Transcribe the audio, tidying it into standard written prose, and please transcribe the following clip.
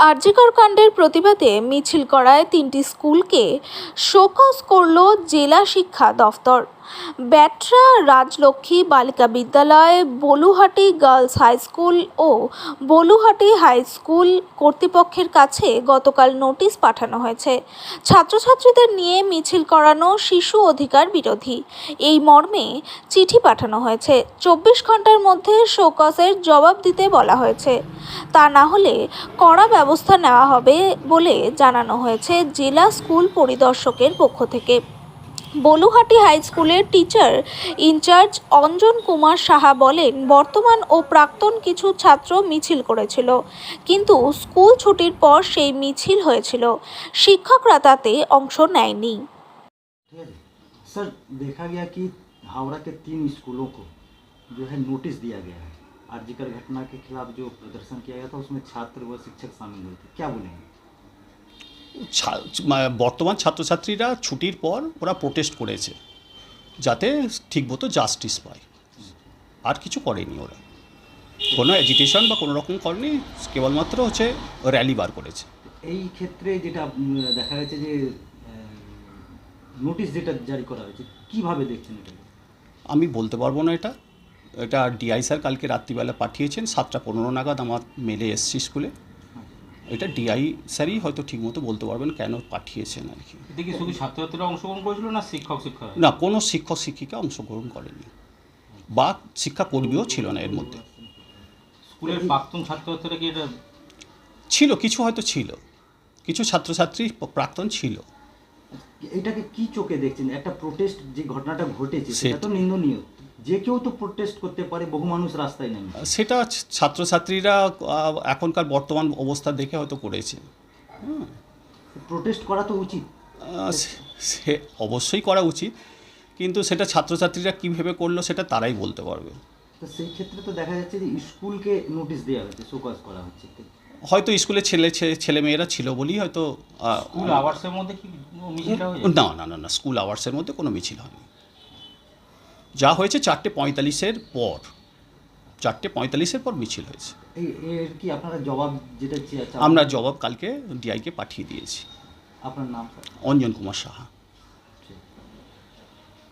আরজিকর কাণ্ডের প্রতিবাদে মিছিল করায় 3টি স্কুলকে শোকজ করল জেলা শিক্ষা দফতর। ব্যাটরা রাজলক্ষ্মী বালিকা বিদ্যালয়, বলুহাটি গার্লস হাই স্কুল ও বলুহাটি হাই স্কুল কর্তৃপক্ষের কাছে গতকাল নোটিশ পাঠানো হয়েছে। ছাত্রছাত্রীদের নিয়ে মিছিল করানো শিশু অধিকার বিরোধী, এই মর্মে চিঠি পাঠানো হয়েছে। 24 ঘন্টার মধ্যে শোকজের জবাব দিতে বলা হয়েছে। তা না হলে কড়া ব্যবস্থা নেওয়া হবে বলে জানানো হয়েছে জেলা স্কুল পরিদর্শকের পক্ষ থেকে। বলুহাটি হাই স্কুলের টিচার ইনচার্জ অঞ্জন কুমার সাহা বলেন, বর্তমান ও প্রাক্তন কিছু ছাত্র মিছিল করেছিল, কিন্তু স্কুল ছুটির পর সেই মিছিল হয়েছিল, শিক্ষকরা তাতে অংশ নেয়নি। सर, देखा गया कि हावड़ा के 3 स्कूलों को जो है नोटिस दिया गया है। आरजीकर घटना के खिलाफ जो प्रदर्शन किया गया था उसमें छात्र व शिक्षक शामिल हुए थे, क्या बोलेंगे? বর্তমান ছাত্রছাত্রীরা ছুটির পর ওরা প্রোটেস্ট করেছে যাতে ঠিকমতো জাস্টিস পায়, আর কিছু করেনি। ওরা কোনো এজিটেশন বা কোনো রকম করেনি, কেবলমাত্র হচ্ছে র্যালি বার করেছে। এই ক্ষেত্রে যেটা দেখা গেছে যে নোটিশ যেটা জারি করা হয়েছে, কিভাবে দেখছেন এটা? আমি বলতে পারবো না এটা ডিআই স্যার কালকে রাত্রিবেলা পাঠিয়েছেন 7:15 নাগাদ আমার মেলে এসছি স্কুলে। এটা ডিআই স্যারই হয়তো ঠিকমতো বলতে পারবেন কেন পাঠিয়েছেন আর কি। এটা কি শুধু ছাত্রছাত্রীরা অংশগ্রহণ করেছিল না শিক্ষক? না, কোনো শিক্ষক শিক্ষিকা অংশগ্রহণ করেনি বা শিক্ষাকর্মীও ছিল না এর মধ্যে। স্কুলের প্রাক্তন ছাত্রছাত্রীরা কি এটা ছিল, কিছু হয়তো ছিল, কিছু ছাত্রছাত্রী প্রাক্তন ছিল। এটাকে কি চোখে দেখছেন? একটা প্রোটেস্ট যে ঘটনাটা ঘটেছে সেটা তো নিন্দনীয়, যে কেউ তো প্রোটেস্ট করতে পারে, বহু মানুষ রাস্তায় নেমে। সেটা ছাত্রছাত্রীরা এখনকার বর্তমান অবস্থা দেখে হয়তো করেছে। প্রোটেস্ট করা তো উচিত, সে অবশ্যই করা উচিত, কিন্তু সেটা ছাত্রছাত্রীরা কীভাবে করলো সেটা তারাই বলতে পারবে। তো সেই ক্ষেত্রে তো দেখা যাচ্ছে যে স্কুলকে নোটিশ দেওয়া হচ্ছে, শোকজ করা হচ্ছে। হয়তো স্কুলে ছেলেমেয়েরা ছিল বলেই হয়তো। স্কুল আওয়ার্সের মধ্যে কি মিছিলটা হয়েছে? না, স্কুল আওয়ার্সের মধ্যে কোনো মিছিল হয়নি। যা হয়েছে 4:45-এর পর, 4:45-এর পর মিছিল হয়েছে। এর কি আপনারা জবাব যেটা আমরা জবাব কালকে ডিআইকে পাঠিয়ে দিয়েছি। আপনার নাম? অঞ্জন কুমার সাহা।